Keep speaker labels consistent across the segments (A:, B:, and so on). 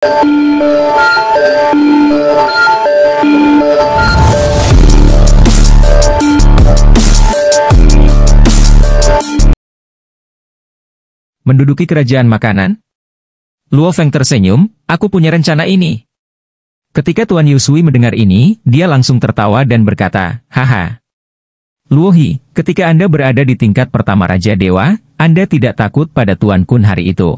A: Menduduki kerajaan makanan? Luo Feng tersenyum, aku punya rencana ini. Ketika Tuan Yusui mendengar ini, dia langsung tertawa dan berkata, haha. Luo Hi, ketika Anda berada di tingkat pertama Raja Dewa, Anda tidak takut pada Tuan Kun hari itu.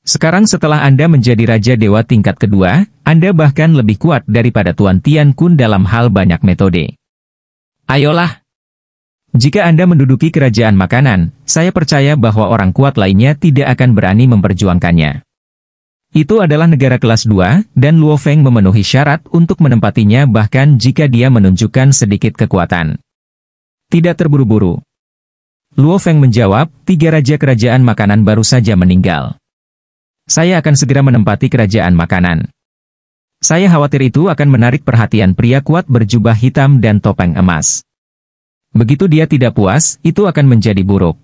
A: Sekarang setelah Anda menjadi Raja Dewa tingkat kedua, Anda bahkan lebih kuat daripada Tuan Tian Kun dalam hal banyak metode. Ayolah. Jika Anda menduduki kerajaan makanan, saya percaya bahwa orang kuat lainnya tidak akan berani memperjuangkannya. Itu adalah negara kelas 2, dan Luo Feng memenuhi syarat untuk menempatinya bahkan jika dia menunjukkan sedikit kekuatan. Tidak terburu-buru. Luo Feng menjawab, 3 raja kerajaan makanan baru saja meninggal. Saya akan segera menempati kerajaan makanan. Saya khawatir itu akan menarik perhatian pria kuat berjubah hitam dan topeng emas. Begitu dia tidak puas, itu akan menjadi buruk.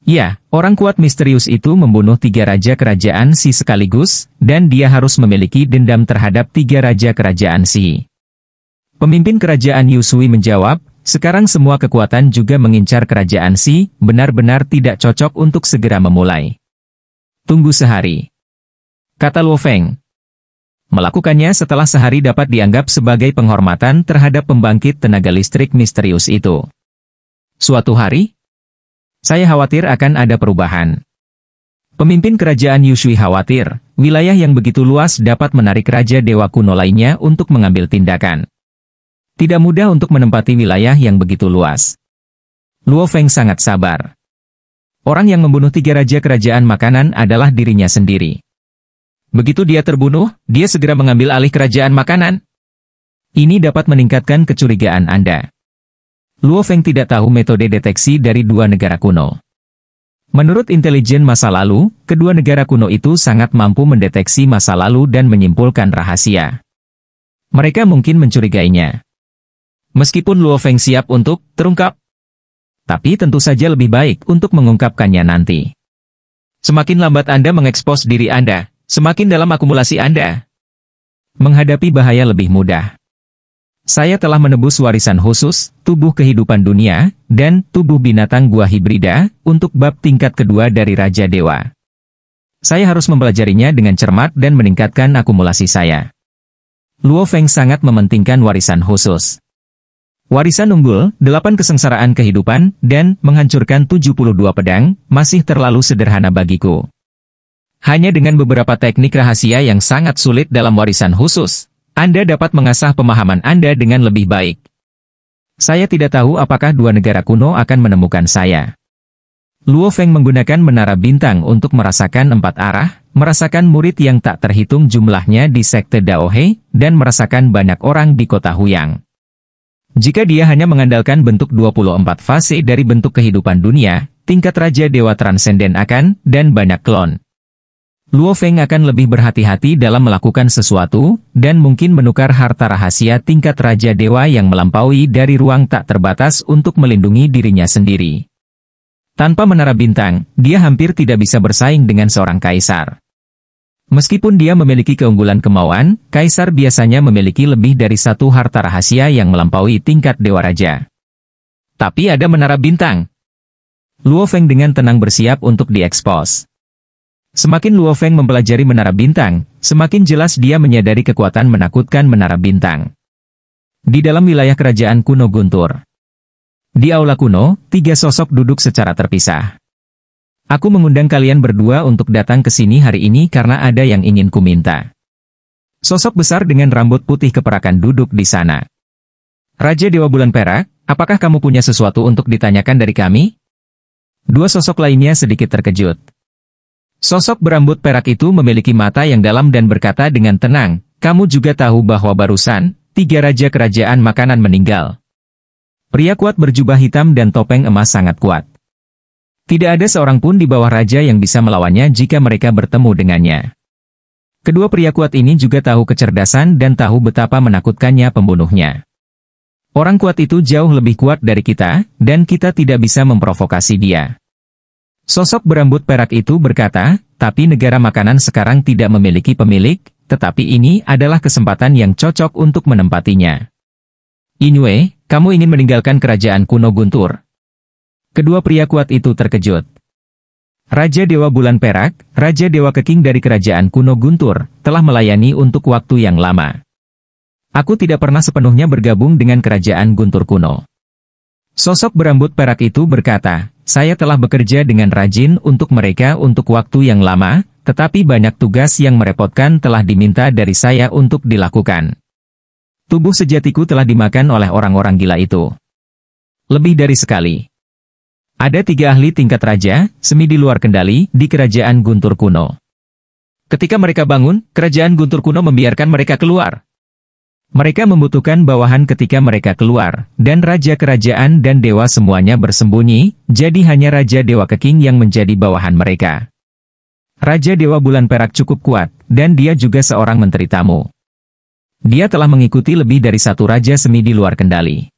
A: Ya, orang kuat misterius itu membunuh 3 raja kerajaan Si sekaligus, dan dia harus memiliki dendam terhadap 3 raja kerajaan Si. Pemimpin kerajaan Yusui menjawab, sekarang semua kekuatan juga mengincar kerajaan Si, benar-benar tidak cocok untuk segera memulai. Tunggu sehari. Kata Luo Feng. Melakukannya setelah sehari dapat dianggap sebagai penghormatan terhadap pembangkit tenaga listrik misterius itu. Suatu hari, saya khawatir akan ada perubahan. Pemimpin kerajaan Yusui khawatir, wilayah yang begitu luas dapat menarik Raja Dewa kuno lainnya untuk mengambil tindakan. Tidak mudah untuk menempati wilayah yang begitu luas. Luo Feng sangat sabar. Orang yang membunuh 3 raja kerajaan makanan adalah dirinya sendiri. Begitu dia terbunuh, dia segera mengambil alih kerajaan makanan. Ini dapat meningkatkan kecurigaan Anda. Luo Feng tidak tahu metode deteksi dari 2 negara kuno. Menurut intelijen masa lalu, kedua negara kuno itu sangat mampu mendeteksi masa lalu dan menyimpulkan rahasia. Mereka mungkin mencurigainya. Meskipun Luo Feng siap untuk terungkap, tapi tentu saja lebih baik untuk mengungkapkannya nanti. Semakin lambat Anda mengekspos diri Anda, semakin dalam akumulasi Anda. Menghadapi bahaya lebih mudah. Saya telah menebus warisan khusus, tubuh kehidupan dunia, dan tubuh binatang gua hibrida, untuk bab tingkat kedua dari Raja Dewa. Saya harus mempelajarinya dengan cermat dan meningkatkan akumulasi saya. Luo Feng sangat mementingkan warisan khusus. Warisan unggul, 8 kesengsaraan kehidupan, dan menghancurkan 72 pedang, masih terlalu sederhana bagiku. Hanya dengan beberapa teknik rahasia yang sangat sulit dalam warisan khusus, Anda dapat mengasah pemahaman Anda dengan lebih baik. Saya tidak tahu apakah 2 negara kuno akan menemukan saya. Luo Feng menggunakan menara bintang untuk merasakan 4 arah, merasakan murid yang tak terhitung jumlahnya di sekte Daohe, dan merasakan banyak orang di kota Huyang. Jika dia hanya mengandalkan bentuk 24 fase dari bentuk kehidupan dunia, tingkat Raja Dewa Transenden akan, dan banyak klon. Luo Feng akan lebih berhati-hati dalam melakukan sesuatu, dan mungkin menukar harta rahasia tingkat Raja Dewa yang melampaui dari ruang tak terbatas untuk melindungi dirinya sendiri. Tanpa menara bintang, dia hampir tidak bisa bersaing dengan seorang kaisar. Meskipun dia memiliki keunggulan kemauan, kaisar biasanya memiliki lebih dari 1 harta rahasia yang melampaui tingkat Dewa Raja. Tapi ada menara bintang. Luo Feng dengan tenang bersiap untuk diekspos. Semakin Luo Feng mempelajari menara bintang, semakin jelas dia menyadari kekuatan menakutkan menara bintang. Di dalam wilayah kerajaan kuno Guntur. Di aula kuno, 3 sosok duduk secara terpisah. Aku mengundang kalian berdua untuk datang ke sini hari ini karena ada yang ingin kuminta. Sosok besar dengan rambut putih keperakan duduk di sana. Raja Dewa Bulan Perak, apakah kamu punya sesuatu untuk ditanyakan dari kami? 2 sosok lainnya sedikit terkejut. Sosok berambut perak itu memiliki mata yang dalam dan berkata dengan tenang, kamu juga tahu bahwa barusan, 3 raja kerajaan makanan meninggal. Pria kuat berjubah hitam dan topeng emas sangat kuat. Tidak ada seorang pun di bawah raja yang bisa melawannya jika mereka bertemu dengannya. Kedua pria kuat ini juga tahu kecerdasan dan tahu betapa menakutkannya pembunuhnya. Orang kuat itu jauh lebih kuat dari kita, dan kita tidak bisa memprovokasi dia. Sosok berambut perak itu berkata, tapi negara makanan sekarang tidak memiliki pemilik, tetapi ini adalah kesempatan yang cocok untuk menempatinya. Inoue, kamu ingin meninggalkan kerajaan kuno Guntur? Kedua pria kuat itu terkejut. Raja Dewa Bulan Perak, Raja Dewa Keking dari kerajaan kuno Guntur, telah melayani untuk waktu yang lama. Aku tidak pernah sepenuhnya bergabung dengan kerajaan Guntur kuno. Sosok berambut perak itu berkata, saya telah bekerja dengan rajin untuk mereka untuk waktu yang lama, tetapi banyak tugas yang merepotkan telah diminta dari saya untuk dilakukan. Tubuh sejatiku telah dimakan oleh orang-orang gila itu. Lebih dari sekali. Ada 3 ahli tingkat raja, semi di luar kendali, di kerajaan Guntur kuno. Ketika mereka bangun, kerajaan Guntur kuno membiarkan mereka keluar. Mereka membutuhkan bawahan ketika mereka keluar, dan raja kerajaan dan dewa semuanya bersembunyi, jadi hanya Raja Dewa Keking yang menjadi bawahan mereka. Raja Dewa Bulan Perak cukup kuat, dan dia juga seorang menteri tamu. Dia telah mengikuti lebih dari 1 raja semi di luar kendali.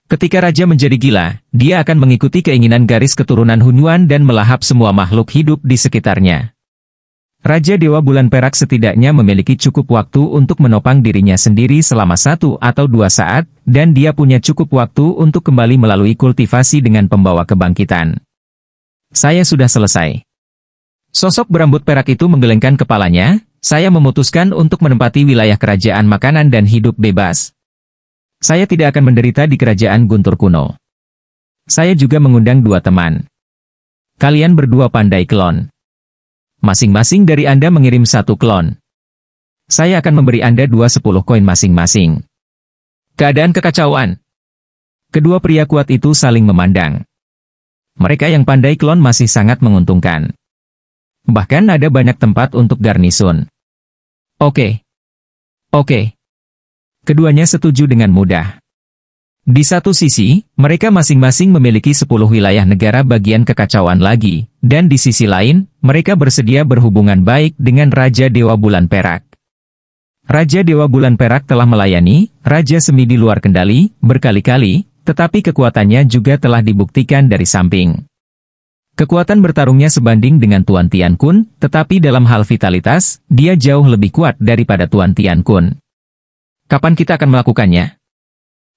A: Ketika raja menjadi gila, dia akan mengikuti keinginan garis keturunan Hunyuan dan melahap semua makhluk hidup di sekitarnya. Raja Dewa Bulan Perak setidaknya memiliki cukup waktu untuk menopang dirinya sendiri selama 1 atau 2 saat, dan dia punya cukup waktu untuk kembali melalui kultivasi dengan pembawa kebangkitan. Saya sudah selesai. Sosok berambut perak itu menggelengkan kepalanya, saya memutuskan untuk menempati wilayah kerajaan makanan dan hidup bebas. Saya tidak akan menderita di kerajaan Guntur kuno. Saya juga mengundang 2 teman. Kalian berdua pandai klon. Masing-masing dari Anda mengirim 1 klon. Saya akan memberi Anda 10 koin masing-masing. Keadaan kekacauan. Kedua pria kuat itu saling memandang. Mereka yang pandai klon masih sangat menguntungkan. Bahkan ada banyak tempat untuk garnison. Oke. Keduanya setuju dengan mudah. Di satu sisi, mereka masing-masing memiliki 10 wilayah negara bagian kekacauan lagi, dan di sisi lain, mereka bersedia berhubungan baik dengan Raja Dewa Bulan Perak. Raja Dewa Bulan Perak telah melayani Raja Semi di luar kendali berkali-kali, tetapi kekuatannya juga telah dibuktikan dari samping. Kekuatan bertarungnya sebanding dengan Tuan Tian Kun, tetapi dalam hal vitalitas, dia jauh lebih kuat daripada Tuan Tian Kun. Kapan kita akan melakukannya?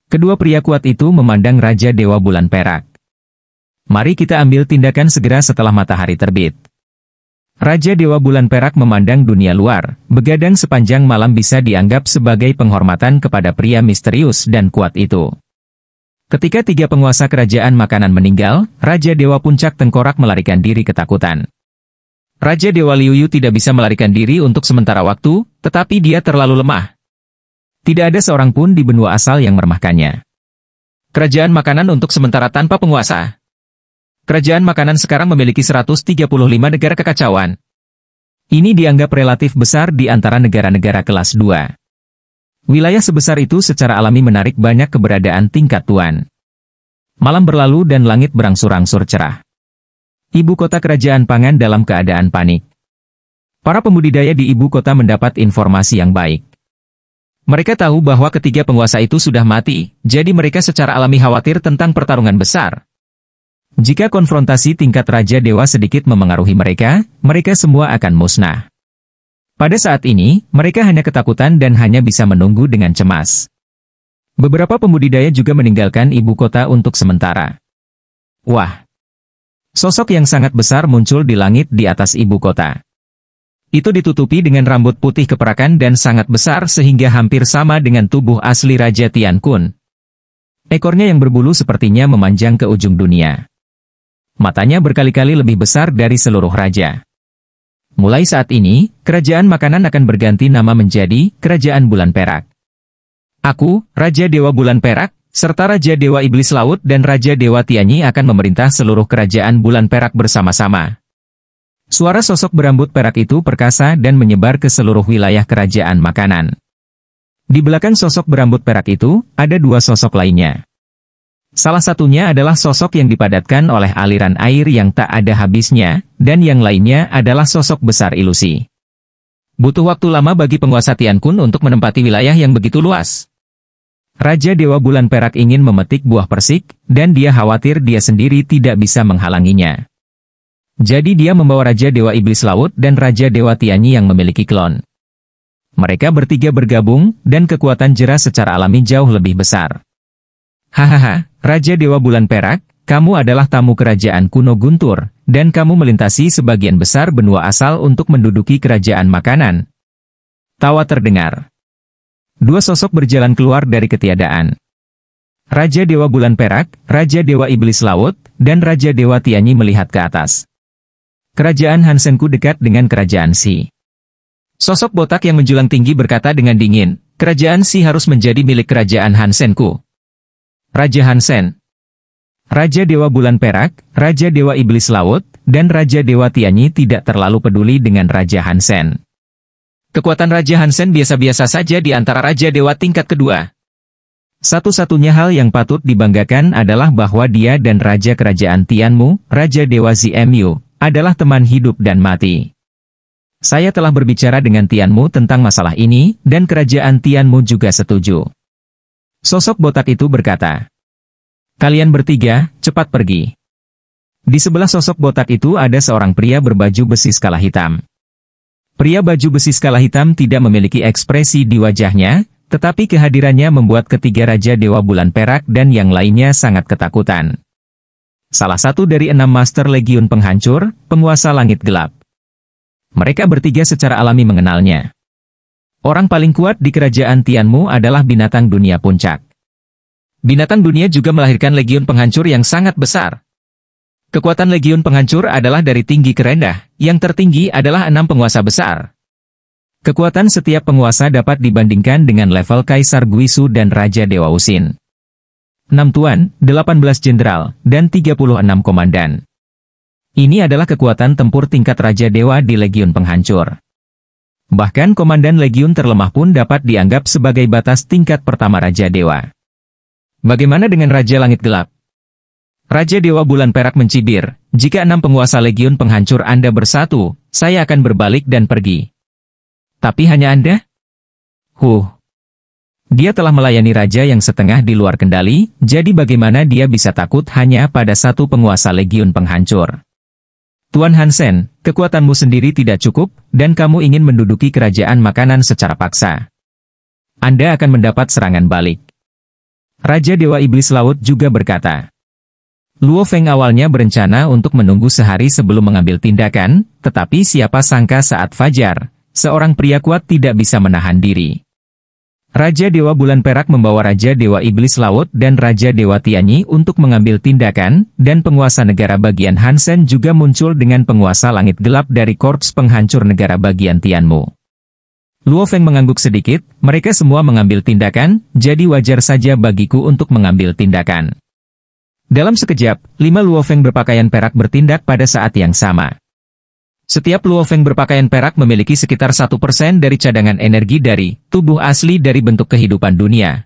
A: Kedua pria kuat itu memandang Raja Dewa Bulan Perak. Mari kita ambil tindakan segera setelah matahari terbit. Raja Dewa Bulan Perak memandang dunia luar, begadang sepanjang malam bisa dianggap sebagai penghormatan kepada pria misterius dan kuat itu. Ketika 3 penguasa kerajaan makanan meninggal, Raja Dewa Puncak Tengkorak melarikan diri ketakutan. Raja Dewa Liuyu tidak bisa melarikan diri untuk sementara waktu, tetapi dia terlalu lemah. Tidak ada seorang pun di benua asal yang meremehkannya. Kerajaan makanan untuk sementara tanpa penguasa. Kerajaan makanan sekarang memiliki 135 negara kekacauan. Ini dianggap relatif besar di antara negara-negara kelas 2. Wilayah sebesar itu secara alami menarik banyak keberadaan tingkat tuan. Malam berlalu dan langit berangsur-angsur cerah. Ibu kota kerajaan pangan dalam keadaan panik. Para pembudidaya di ibu kota mendapat informasi yang baik. Mereka tahu bahwa ketiga penguasa itu sudah mati, jadi mereka secara alami khawatir tentang pertarungan besar. Jika konfrontasi tingkat Raja Dewa sedikit memengaruhi mereka, mereka semua akan musnah. Pada saat ini, mereka hanya ketakutan dan hanya bisa menunggu dengan cemas. Beberapa pembudidaya juga meninggalkan ibu kota untuk sementara. Wah! Sosok yang sangat besar muncul di langit di atas ibu kota. Itu ditutupi dengan rambut putih keperakan dan sangat besar sehingga hampir sama dengan tubuh asli Raja Tian Kun. Ekornya yang berbulu sepertinya memanjang ke ujung dunia. Matanya berkali-kali lebih besar dari seluruh raja. Mulai saat ini, kerajaan makanan akan berganti nama menjadi Kerajaan Bulan Perak. Aku, Raja Dewa Bulan Perak, serta Raja Dewa Iblis Laut dan Raja Dewa Tianyi akan memerintah seluruh kerajaan Bulan Perak bersama-sama. Suara sosok berambut perak itu perkasa dan menyebar ke seluruh wilayah kerajaan makanan. Di belakang sosok berambut perak itu, ada 2 sosok lainnya. Salah satunya adalah sosok yang dipadatkan oleh aliran air yang tak ada habisnya, dan yang lainnya adalah sosok besar ilusi. Butuh waktu lama bagi penguasa Tian Kun untuk menempati wilayah yang begitu luas. Raja Dewa Bulan Perak ingin memetik buah persik, dan dia khawatir dia sendiri tidak bisa menghalanginya. Jadi dia membawa Raja Dewa Iblis Laut dan Raja Dewa Tianyi yang memiliki klon. Mereka bertiga bergabung, dan kekuatan Jera secara alami jauh lebih besar. Hahaha, Raja Dewa Bulan Perak, kamu adalah tamu kerajaan kuno Guntur, dan kamu melintasi sebagian besar benua asal untuk menduduki kerajaan makanan. Tawa terdengar. Dua sosok berjalan keluar dari ketiadaan. Raja Dewa Bulan Perak, Raja Dewa Iblis Laut, dan Raja Dewa Tianyi melihat ke atas. Kerajaan Hansenku dekat dengan kerajaan Si. Sosok botak yang menjulang tinggi berkata dengan dingin, kerajaan Si harus menjadi milik kerajaan Hansenku. Raja Hansen, Raja Dewa Bulan Perak, Raja Dewa Iblis Laut, dan Raja Dewa Tianyi tidak terlalu peduli dengan Raja Hansen. Kekuatan Raja Hansen biasa-biasa saja di antara Raja Dewa tingkat kedua. Satu-satunya hal yang patut dibanggakan adalah bahwa dia dan Raja Kerajaan Tianmu, Raja Dewa ZMU, adalah teman hidup dan mati. Saya telah berbicara dengan Tianmu tentang masalah ini, dan kerajaan Tianmu juga setuju. Sosok botak itu berkata, kalian bertiga, cepat pergi. Di sebelah sosok botak itu ada seorang pria berbaju besi skala hitam. Pria baju besi skala hitam tidak memiliki ekspresi di wajahnya, tetapi kehadirannya membuat ketiga Raja Dewa Bulan Perak dan yang lainnya sangat ketakutan. Salah satu dari 6 Master Legiun Penghancur, penguasa langit gelap. Mereka bertiga secara alami mengenalnya. Orang paling kuat di kerajaan Tianmu adalah binatang dunia puncak. Binatang dunia juga melahirkan Legiun Penghancur yang sangat besar. Kekuatan Legiun Penghancur adalah dari tinggi ke rendah, yang tertinggi adalah 6 penguasa besar. Kekuatan setiap penguasa dapat dibandingkan dengan level Kaisar Guisu dan Raja Dewa Usin. 6 tuan, 18 jenderal, dan 36 komandan. Ini adalah kekuatan tempur tingkat Raja Dewa di Legiun Penghancur. Bahkan komandan Legiun terlemah pun dapat dianggap sebagai batas tingkat pertama Raja Dewa. Bagaimana dengan Raja Langit Gelap? Raja Dewa Bulan Perak mencibir, jika 6 penguasa Legiun Penghancur Anda bersatu, saya akan berbalik dan pergi. Tapi hanya Anda? Dia telah melayani raja yang setengah di luar kendali, jadi bagaimana dia bisa takut hanya pada satu penguasa Legiun Penghancur? Tuan Hansen, kekuatanmu sendiri tidak cukup, dan kamu ingin menduduki kerajaan makanan secara paksa. Anda akan mendapat serangan balik. Raja Dewa Iblis Laut juga berkata. Luo Feng awalnya berencana untuk menunggu sehari sebelum mengambil tindakan, tetapi siapa sangka saat fajar, seorang pria kuat tidak bisa menahan diri. Raja Dewa Bulan Perak membawa Raja Dewa Iblis Laut dan Raja Dewa Tianyi untuk mengambil tindakan, dan penguasa negara bagian Hansen juga muncul dengan penguasa langit gelap dari Korps Penghancur negara bagian Tianmu. Luo Feng mengangguk sedikit, mereka semua mengambil tindakan, jadi wajar saja bagiku untuk mengambil tindakan. Dalam sekejap, 5 Luo Feng berpakaian perak bertindak pada saat yang sama. Setiap Luo Feng berpakaian perak memiliki sekitar 1% dari cadangan energi dari tubuh asli dari bentuk kehidupan dunia.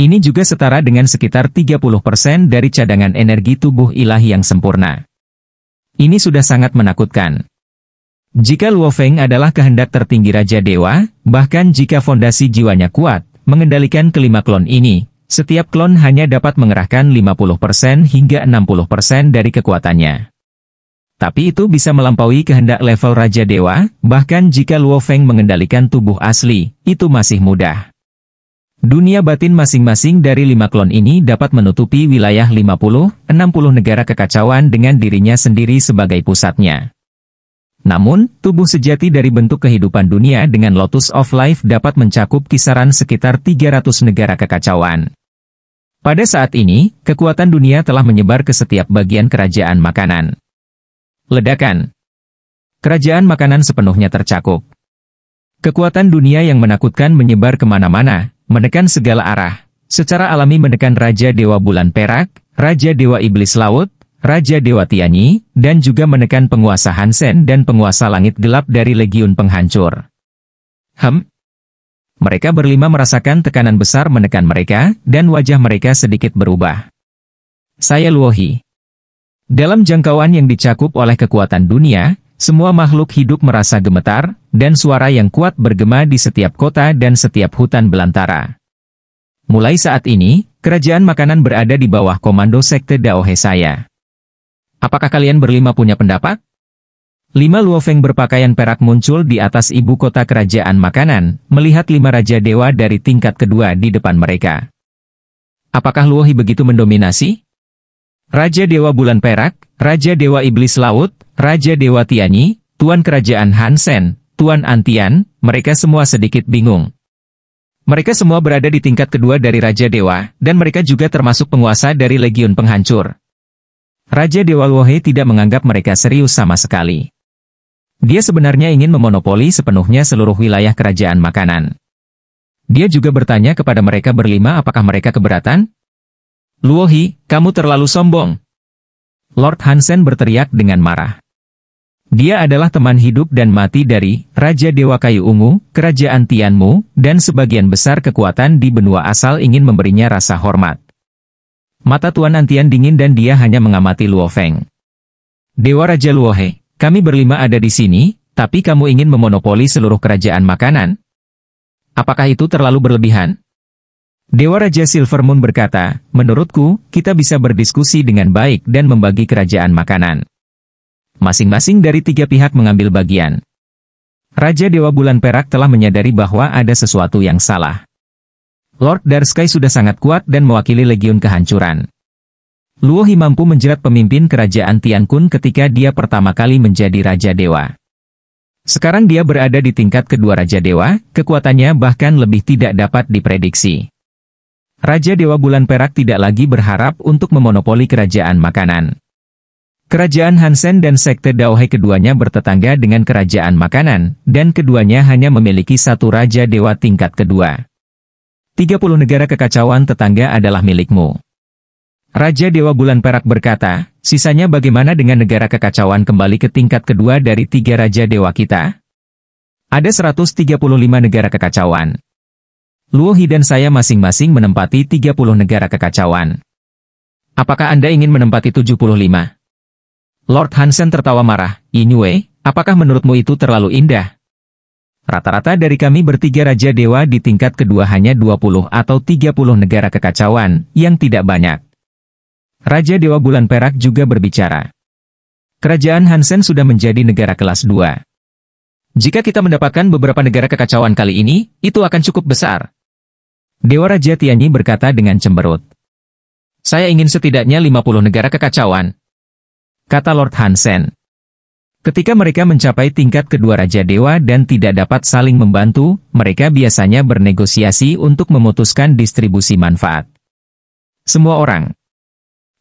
A: Ini juga setara dengan sekitar 30% dari cadangan energi tubuh ilahi yang sempurna. Ini sudah sangat menakutkan. Jika Luo Feng adalah kehendak tertinggi Raja Dewa, bahkan jika fondasi jiwanya kuat, mengendalikan kelima klon ini, setiap klon hanya dapat mengerahkan 50% hingga 60% dari kekuatannya. Tapi itu bisa melampaui kehendak level Raja Dewa, bahkan jika Luo Feng mengendalikan tubuh asli, itu masih mudah. Dunia batin masing-masing dari 5 klon ini dapat menutupi wilayah 50-60 negara kekacauan dengan dirinya sendiri sebagai pusatnya. Namun, tubuh sejati dari bentuk kehidupan dunia dengan Lotus of Life dapat mencakup kisaran sekitar 300 negara kekacauan. Pada saat ini, kekuatan dunia telah menyebar ke setiap bagian kerajaan makanan. Ledakan. Kerajaan makanan sepenuhnya tercakup. Kekuatan dunia yang menakutkan menyebar kemana-mana, menekan segala arah, secara alami menekan Raja Dewa Bulan Perak, Raja Dewa Iblis Laut, Raja Dewa Tianyi, dan juga menekan penguasa Hansen dan penguasa langit gelap dari Legiun Penghancur. Mereka berlima merasakan tekanan besar menekan mereka, dan wajah mereka sedikit berubah. Saya Luo He. Dalam jangkauan yang dicakup oleh kekuatan dunia, semua makhluk hidup merasa gemetar, dan suara yang kuat bergema di setiap kota dan setiap hutan belantara. Mulai saat ini, kerajaan makanan berada di bawah komando sekte Daohe saya. Apakah kalian berlima punya pendapat? 5 Luo Feng berpakaian perak muncul di atas ibu kota kerajaan makanan, melihat 5 Raja Dewa dari tingkat kedua di depan mereka. Apakah Luo He begitu mendominasi? Raja Dewa Bulan Perak, Raja Dewa Iblis Laut, Raja Dewa Tianyi, Tuan Kerajaan Hansen, Tuan Antian, mereka semua sedikit bingung. Mereka semua berada di tingkat kedua dari Raja Dewa, dan mereka juga termasuk penguasa dari Legiun Penghancur. Raja Dewa Luo He tidak menganggap mereka serius sama sekali. Dia sebenarnya ingin memonopoli sepenuhnya seluruh wilayah kerajaan makanan. Dia juga bertanya kepada mereka berlima apakah mereka keberatan? Luo He, kamu terlalu sombong. Lord Hansen berteriak dengan marah. Dia adalah teman hidup dan mati dari Raja Dewa Kayu Ungu, Kerajaan Tianmu, dan sebagian besar kekuatan di benua asal ingin memberinya rasa hormat. Mata Tuan Antian dingin dan dia hanya mengamati Luo Feng. Dewa Raja Luo He, kami berlima ada di sini, tapi kamu ingin memonopoli seluruh kerajaan makanan? Apakah itu terlalu berlebihan? Dewa Raja Silver Moon berkata, menurutku, kita bisa berdiskusi dengan baik dan membagi kerajaan makanan. Masing-masing dari 3 pihak mengambil bagian. Raja Dewa Bulan Perak telah menyadari bahwa ada sesuatu yang salah. Lord Darsky sudah sangat kuat dan mewakili Legiun Kehancuran. Luo He mampu menjerat pemimpin kerajaan Tiankun ketika dia pertama kali menjadi Raja Dewa. Sekarang dia berada di tingkat kedua Raja Dewa, kekuatannya bahkan lebih tidak dapat diprediksi. Raja Dewa Bulan Perak tidak lagi berharap untuk memonopoli kerajaan makanan. Kerajaan Hansen dan Sekte Daohe keduanya bertetangga dengan kerajaan makanan, dan keduanya hanya memiliki satu Raja Dewa tingkat kedua. 30 negara kekacauan tetangga adalah milikmu. Raja Dewa Bulan Perak berkata, sisanya bagaimana dengan negara kekacauan kembali ke tingkat kedua dari 3 Raja Dewa kita? Ada 135 negara kekacauan. Luo He dan saya masing-masing menempati 30 negara kekacauan. Apakah Anda ingin menempati 75? Lord Hansen tertawa marah, Yinue, apakah menurutmu itu terlalu indah? Rata-rata dari kami bertiga Raja Dewa di tingkat kedua hanya 20 atau 30 negara kekacauan, yang tidak banyak. Raja Dewa Bulan Perak juga berbicara. Kerajaan Hansen sudah menjadi negara kelas 2. Jika kita mendapatkan beberapa negara kekacauan kali ini, itu akan cukup besar. Dewa Raja Tianyi berkata dengan cemberut. Saya ingin setidaknya 50 negara kekacauan, kata Lord Hansen. Ketika mereka mencapai tingkat kedua Raja Dewa dan tidak dapat saling membantu, mereka biasanya bernegosiasi untuk memutuskan distribusi manfaat. Semua orang.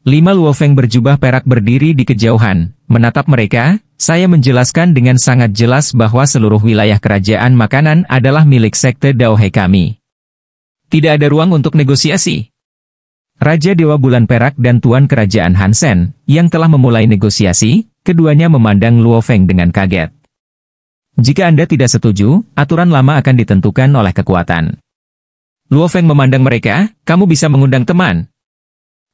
A: 5 Luo Feng berjubah perak berdiri di kejauhan, menatap mereka. Saya menjelaskan dengan sangat jelas bahwa seluruh wilayah kerajaan makanan adalah milik Sekte Daohe kami. Tidak ada ruang untuk negosiasi. Raja Dewa Bulan Perak dan Tuan Kerajaan Hansen, yang telah memulai negosiasi, keduanya memandang Luo Feng dengan kaget. Jika Anda tidak setuju, aturan lama akan ditentukan oleh kekuatan. Luo Feng memandang mereka, kamu bisa mengundang teman.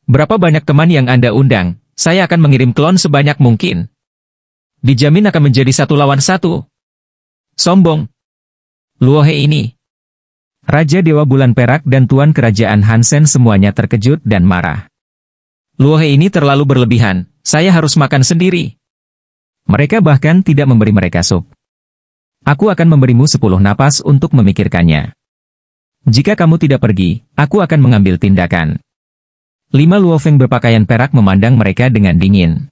A: Berapa banyak teman yang Anda undang? Saya akan mengirim klon sebanyak mungkin. Dijamin akan menjadi 1 lawan 1. Sombong. Luo He ini. Raja Dewa Bulan Perak dan Tuan Kerajaan Hansen semuanya terkejut dan marah. Luo He ini terlalu berlebihan, saya harus makan sendiri. Mereka bahkan tidak memberi mereka sup. Aku akan memberimu 10 napas untuk memikirkannya. Jika kamu tidak pergi, aku akan mengambil tindakan. 5 Luo Feng berpakaian perak memandang mereka dengan dingin.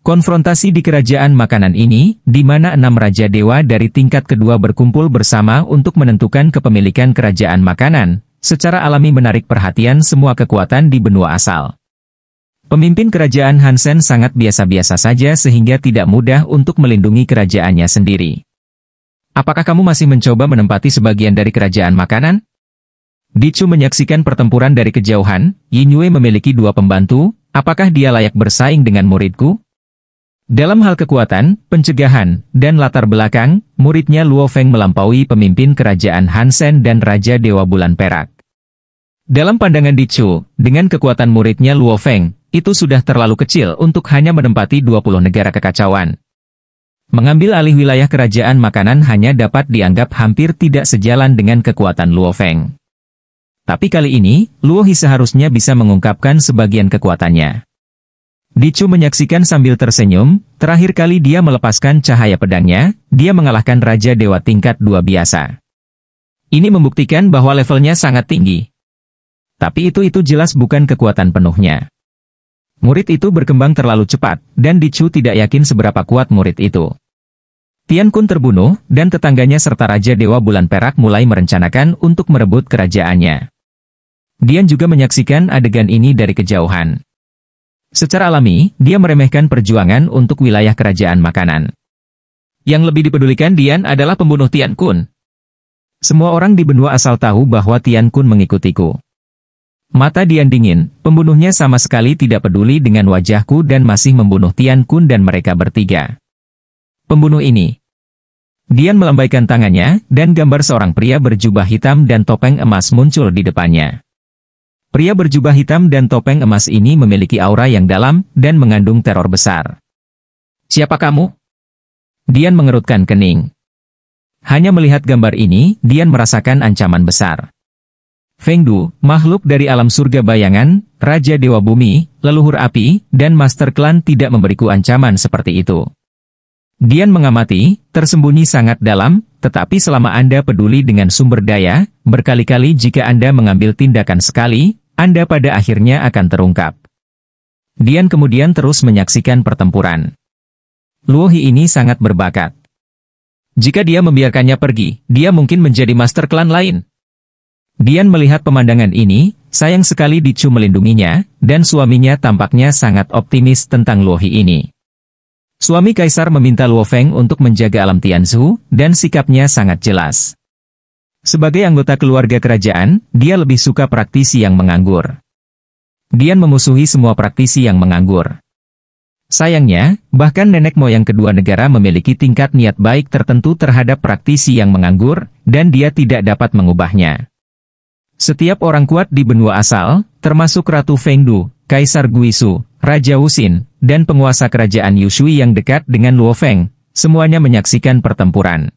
A: Konfrontasi di kerajaan makanan ini, di mana 6 Raja Dewa dari tingkat kedua berkumpul bersama untuk menentukan kepemilikan kerajaan makanan, secara alami menarik perhatian semua kekuatan di benua asal. Pemimpin kerajaan Hansen sangat biasa-biasa saja sehingga tidak mudah untuk melindungi kerajaannya sendiri. Apakah kamu masih mencoba menempati sebagian dari kerajaan makanan? Dichu menyaksikan pertempuran dari kejauhan. Yinue memiliki 2 pembantu, apakah dia layak bersaing dengan muridku? Dalam hal kekuatan, pencegahan, dan latar belakang, muridnya Luo Feng melampaui pemimpin kerajaan Hansen dan Raja Dewa Bulan Perak. Dalam pandangan Dichu, dengan kekuatan muridnya Luo Feng, itu sudah terlalu kecil untuk hanya menempati 20 negara kekacauan. Mengambil alih wilayah kerajaan makanan hanya dapat dianggap hampir tidak sejalan dengan kekuatan Luo Feng. Tapi kali ini, Luo He seharusnya bisa mengungkapkan sebagian kekuatannya. Dicu menyaksikan sambil tersenyum, terakhir kali dia melepaskan cahaya pedangnya, dia mengalahkan Raja Dewa tingkat 2 biasa. Ini membuktikan bahwa levelnya sangat tinggi. Tapi itu jelas bukan kekuatan penuhnya. Murid itu berkembang terlalu cepat, dan Dicu tidak yakin seberapa kuat murid itu. Tian Kun terbunuh, dan tetangganya serta Raja Dewa Bulan Perak mulai merencanakan untuk merebut kerajaannya. Dian juga menyaksikan adegan ini dari kejauhan. Secara alami, dia meremehkan perjuangan untuk wilayah kerajaan makanan. Yang lebih dipedulikan Dian adalah pembunuh Tian Kun. Semua orang di benua asal tahu bahwa Tian Kun mengikutiku. Mata Dian dingin, pembunuhnya sama sekali tidak peduli dengan wajahku dan masih membunuh Tian Kun dan mereka bertiga. Pembunuh ini. Dian melambaikan tangannya, dan gambar seorang pria berjubah hitam dan topeng emas muncul di depannya. Pria berjubah hitam dan topeng emas ini memiliki aura yang dalam dan mengandung teror besar. Siapa kamu? Dian mengerutkan kening. Hanya melihat gambar ini, Dian merasakan ancaman besar. Feng Du, makhluk dari alam surga bayangan, Raja Dewa Bumi, leluhur api, dan Master Klan tidak memberiku ancaman seperti itu. Dian mengamati, tersembunyi sangat dalam, tetapi selama Anda peduli dengan sumber daya, berkali-kali jika Anda mengambil tindakan sekali, Anda pada akhirnya akan terungkap. Dian kemudian terus menyaksikan pertempuran. Luo He ini sangat berbakat. Jika dia membiarkannya pergi, dia mungkin menjadi master klan lain. Dian melihat pemandangan ini, sayang sekali Dicu melindunginya, dan suaminya tampaknya sangat optimis tentang Luo He ini. Suami kaisar meminta Luo Feng untuk menjaga alam Tianzhu, dan sikapnya sangat jelas. Sebagai anggota keluarga kerajaan, dia lebih suka praktisi yang menganggur. Dian memusuhi semua praktisi yang menganggur. Sayangnya, bahkan nenek moyang kedua negara memiliki tingkat niat baik tertentu terhadap praktisi yang menganggur, dan dia tidak dapat mengubahnya. Setiap orang kuat di benua asal, termasuk Ratu Feng Du, Kaisar Guisu, Raja Wuxin, dan penguasa kerajaan Yushui yang dekat dengan Luo Feng, semuanya menyaksikan pertempuran.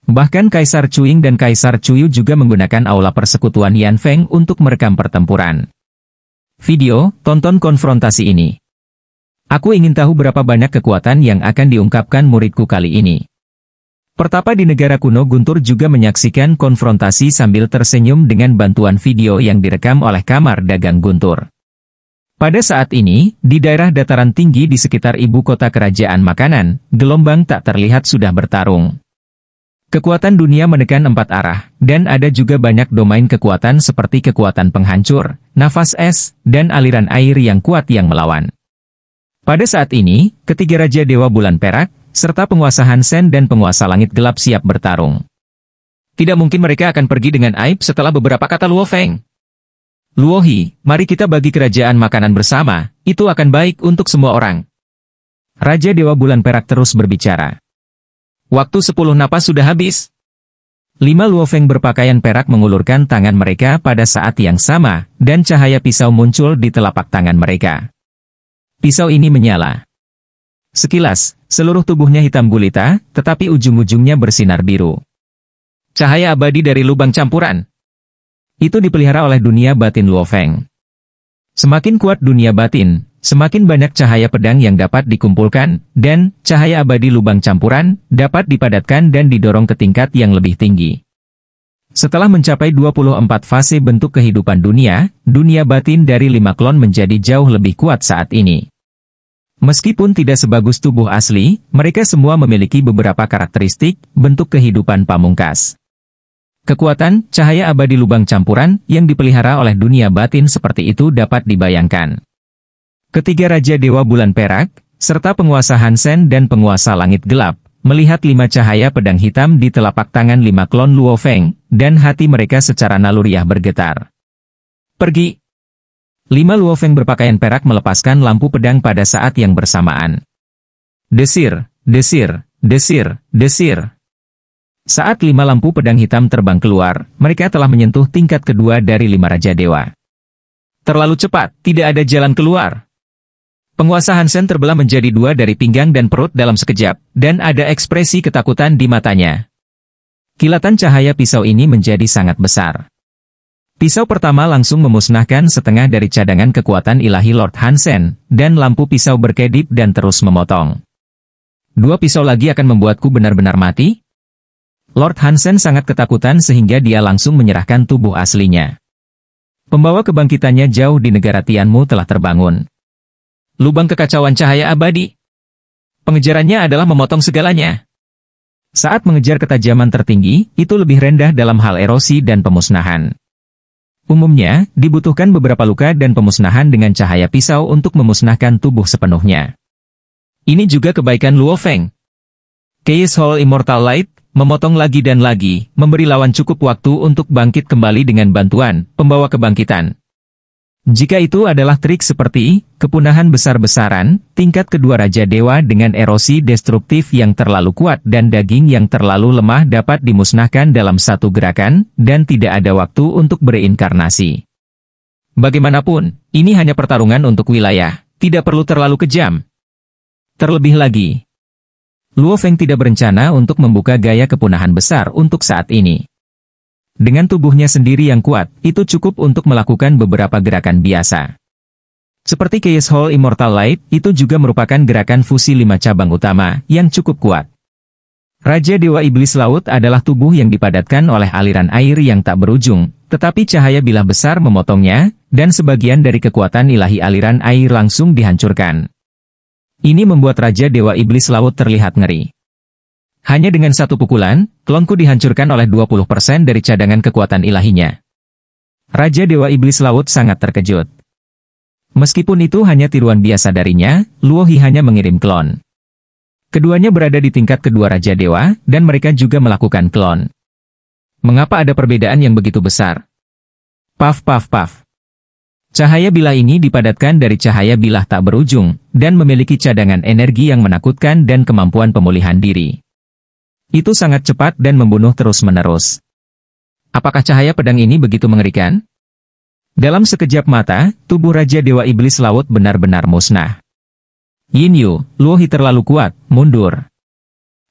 A: Bahkan Kaisar Cuing dan Kaisar Cuyu juga menggunakan aula persekutuan Yan Feng untuk merekam pertempuran. Video, tonton konfrontasi ini. Aku ingin tahu berapa banyak kekuatan yang akan diungkapkan muridku kali ini. Pertapa di negara kuno Guntur juga menyaksikan konfrontasi sambil tersenyum dengan bantuan video yang direkam oleh Kamar Dagang Guntur. Pada saat ini, di daerah dataran tinggi di sekitar ibu kota kerajaan makanan, gelombang tak terlihat sudah bertarung. Kekuatan dunia menekan 4 arah, dan ada juga banyak domain kekuatan seperti kekuatan penghancur, nafas es, dan aliran air yang kuat yang melawan. Pada saat ini, ketiga Raja Dewa Bulan Perak, serta penguasa Hansen dan penguasa Langit Gelap siap bertarung. Tidak mungkin mereka akan pergi dengan aib setelah beberapa kata Luo Feng. Luo He, mari kita bagi kerajaan makanan bersama, itu akan baik untuk semua orang. Raja Dewa Bulan Perak terus berbicara. Waktu 10 napas sudah habis. 5 Luo Feng berpakaian perak mengulurkan tangan mereka pada saat yang sama, dan cahaya pisau muncul di telapak tangan mereka. Pisau ini menyala. Sekilas, seluruh tubuhnya hitam gulita, tetapi ujung-ujungnya bersinar biru. Cahaya abadi dari lubang campuran. Itu dipelihara oleh dunia batin Luo Feng. Semakin kuat dunia batin, semakin banyak cahaya pedang yang dapat dikumpulkan, dan cahaya abadi lubang campuran dapat dipadatkan dan didorong ke tingkat yang lebih tinggi. Setelah mencapai 24 fase bentuk kehidupan dunia batin dari 5 klon menjadi jauh lebih kuat saat ini. Meskipun tidak sebagus tubuh asli, mereka semua memiliki beberapa karakteristik bentuk kehidupan pamungkas. Kekuatan, cahaya abadi lubang campuran, yang dipelihara oleh dunia batin seperti itu dapat dibayangkan. Ketiga Raja Dewa Bulan Perak, serta penguasa Hansen dan penguasa Langit Gelap, melihat 5 cahaya pedang hitam di telapak tangan 5 klon Luo Feng, dan hati mereka secara naluriah bergetar. Pergi! 5 Luo Feng berpakaian perak melepaskan lampu pedang pada saat yang bersamaan. Desir, desir, desir, desir. Saat 5 lampu pedang hitam terbang keluar, mereka telah menyentuh tingkat kedua dari 5 Raja Dewa. Terlalu cepat, tidak ada jalan keluar. Penguasa Hansen terbelah menjadi 2 dari pinggang dan perut dalam sekejap, dan ada ekspresi ketakutan di matanya. Kilatan cahaya pisau ini menjadi sangat besar. Pisau pertama langsung memusnahkan setengah dari cadangan kekuatan ilahi Lord Hansen, dan lampu pisau berkedip dan terus memotong. 2 pisau lagi akan membuatku benar-benar mati? Lord Hansen sangat ketakutan sehingga dia langsung menyerahkan tubuh aslinya. Pembawa kebangkitannya jauh di negara Tianmu telah terbangun. Lubang kekacauan cahaya abadi. Pengejarannya adalah memotong segalanya. Saat mengejar ketajaman tertinggi, itu lebih rendah dalam hal erosi dan pemusnahan. Umumnya, dibutuhkan beberapa luka dan pemusnahan dengan cahaya pisau untuk memusnahkan tubuh sepenuhnya. Ini juga kebaikan Luo Feng. Chaos Hall Immortal Light, memotong lagi dan lagi, memberi lawan cukup waktu untuk bangkit kembali dengan bantuan pembawa kebangkitan. Jika itu adalah trik seperti kepunahan besar-besaran, tingkat kedua Raja Dewa dengan erosi destruktif yang terlalu kuat dan daging yang terlalu lemah dapat dimusnahkan dalam satu gerakan, dan tidak ada waktu untuk bereinkarnasi. Bagaimanapun, ini hanya pertarungan untuk wilayah, tidak perlu terlalu kejam. Terlebih lagi, Luo Feng tidak berencana untuk membuka gaya kepunahan besar untuk saat ini. Dengan tubuhnya sendiri yang kuat, itu cukup untuk melakukan beberapa gerakan biasa. Seperti Chaos Hall Immortal Light, itu juga merupakan gerakan fusi 5 cabang utama, yang cukup kuat. Raja Dewa Iblis Laut adalah tubuh yang dipadatkan oleh aliran air yang tak berujung, tetapi cahaya bilah besar memotongnya, dan sebagian dari kekuatan ilahi aliran air langsung dihancurkan. Ini membuat Raja Dewa Iblis Laut terlihat ngeri. Hanya dengan satu pukulan, klonku dihancurkan oleh 20% dari cadangan kekuatan ilahinya. Raja Dewa Iblis Laut sangat terkejut. Meskipun itu hanya tiruan biasa darinya, Luo Hi hanya mengirim klon. Keduanya berada di tingkat kedua Raja Dewa, dan mereka juga melakukan klon. Mengapa ada perbedaan yang begitu besar? Paf paf paf. Cahaya bilah ini dipadatkan dari cahaya bilah tak berujung, dan memiliki cadangan energi yang menakutkan dan kemampuan pemulihan diri. Itu sangat cepat dan membunuh terus-menerus. Apakah cahaya pedang ini begitu mengerikan? Dalam sekejap mata, tubuh Raja Dewa Iblis Laut benar-benar musnah. Yin Yu, Luo Hi terlalu kuat, mundur.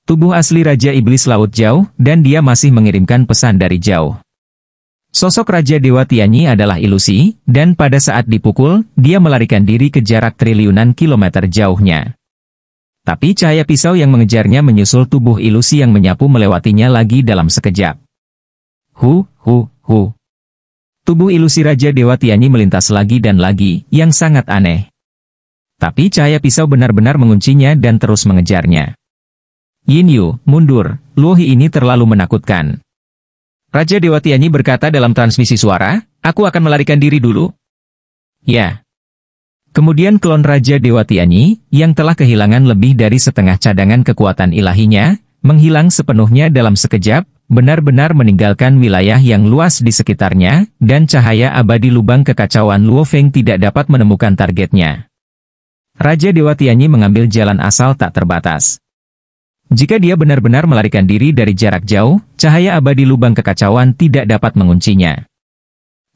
A: Tubuh asli Raja Iblis Laut jauh, dan dia masih mengirimkan pesan dari jauh. Sosok Raja Dewa Tianyi adalah ilusi, dan pada saat dipukul, dia melarikan diri ke jarak triliunan kilometer jauhnya. Tapi cahaya pisau yang mengejarnya menyusul tubuh ilusi yang menyapu melewatinya lagi dalam sekejap. Hu. Tubuh ilusi Raja Dewa Tianyi melintas lagi dan lagi, yang sangat aneh. Tapi cahaya pisau benar-benar menguncinya dan terus mengejarnya. Yin Yu, mundur, Luo Hi ini terlalu menakutkan. Raja Dewa Tianyi berkata dalam transmisi suara, aku akan melarikan diri dulu. Ya. Kemudian klon Raja Dewa Tianyi, yang telah kehilangan lebih dari setengah cadangan kekuatan ilahinya, menghilang sepenuhnya dalam sekejap, benar-benar meninggalkan wilayah yang luas di sekitarnya, dan cahaya abadi lubang kekacauan Luo Feng tidak dapat menemukan targetnya. Raja Dewa Tianyi mengambil jalan asal tak terbatas. Jika dia benar-benar melarikan diri dari jarak jauh, cahaya abadi lubang kekacauan tidak dapat menguncinya.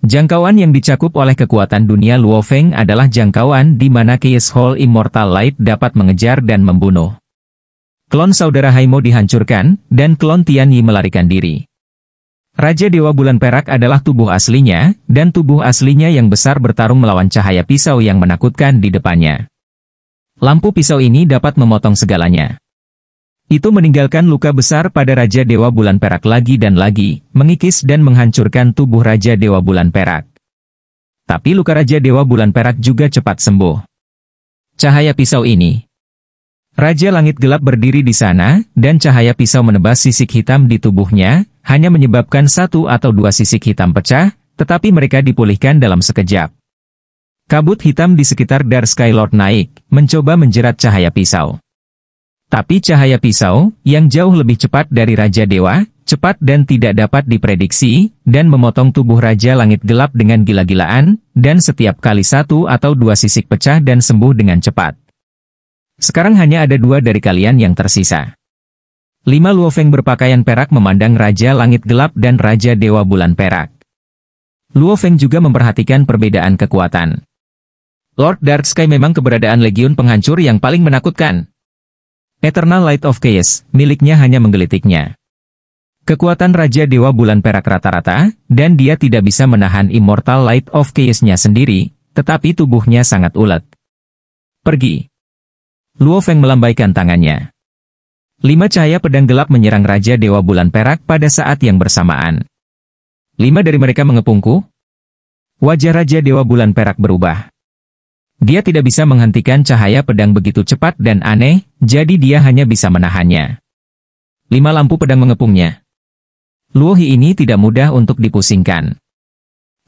A: Jangkauan yang dicakup oleh kekuatan dunia Luo Feng adalah jangkauan di mana Chaos Hall Immortal Light dapat mengejar dan membunuh. Klon saudara Haimo dihancurkan, dan klon Tianyi melarikan diri. Raja Dewa Bulan Perak adalah tubuh aslinya, dan tubuh aslinya yang besar bertarung melawan cahaya pisau yang menakutkan di depannya. Lampu pisau ini dapat memotong segalanya. Itu meninggalkan luka besar pada Raja Dewa Bulan Perak lagi dan lagi, mengikis dan menghancurkan tubuh Raja Dewa Bulan Perak. Tapi luka Raja Dewa Bulan Perak juga cepat sembuh. Cahaya pisau ini. Raja Langit Gelap berdiri di sana, dan cahaya pisau menebas sisik hitam di tubuhnya, hanya menyebabkan 1 atau 2 sisik hitam pecah, tetapi mereka dipulihkan dalam sekejap. Kabut hitam di sekitar Dark Sky Lord naik, mencoba menjerat cahaya pisau. Tapi cahaya pisau, yang jauh lebih cepat dari Raja Dewa, cepat dan tidak dapat diprediksi, dan memotong tubuh Raja Langit Gelap dengan gila-gilaan, dan setiap kali 1 atau 2 sisik pecah dan sembuh dengan cepat. Sekarang hanya ada 2 dari kalian yang tersisa. 5 Luo Feng berpakaian perak memandang Raja Langit Gelap dan Raja Dewa Bulan Perak. Luo Feng juga memperhatikan perbedaan kekuatan. Lord Dark Sky memang keberadaan legiun penghancur yang paling menakutkan. Eternal Light of Chaos, miliknya hanya menggelitiknya. Kekuatan Raja Dewa Bulan Perak rata-rata, dan dia tidak bisa menahan Immortal Light of Chaos-nya sendiri, tetapi tubuhnya sangat ulet. Pergi. Luo Feng melambaikan tangannya. 5 cahaya pedang gelap menyerang Raja Dewa Bulan Perak pada saat yang bersamaan. 5 dari mereka mengepungku. Wajah Raja Dewa Bulan Perak berubah. Dia tidak bisa menghentikan cahaya pedang begitu cepat dan aneh, jadi dia hanya bisa menahannya. 5 lampu pedang mengepungnya. Luo He ini tidak mudah untuk dipusingkan.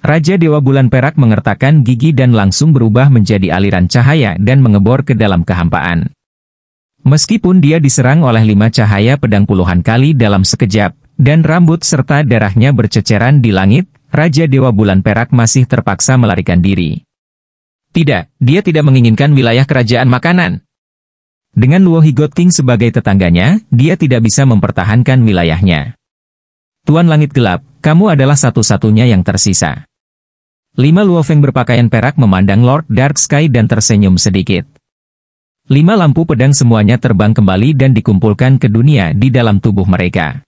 A: Raja Dewa Bulan Perak mengertakkan gigi dan langsung berubah menjadi aliran cahaya dan mengebor ke dalam kehampaan. Meskipun dia diserang oleh 5 cahaya pedang puluhan kali dalam sekejap, dan rambut serta darahnya berceceran di langit, Raja Dewa Bulan Perak masih terpaksa melarikan diri. Tidak, dia tidak menginginkan wilayah kerajaan makanan. Dengan Luo He God King sebagai tetangganya, dia tidak bisa mempertahankan wilayahnya. Tuan Langit Gelap, kamu adalah satu-satunya yang tersisa. 5 Luo Feng berpakaian perak memandang Lord Dark Sky dan tersenyum sedikit. 5 lampu pedang semuanya terbang kembali dan dikumpulkan ke dunia di dalam tubuh mereka.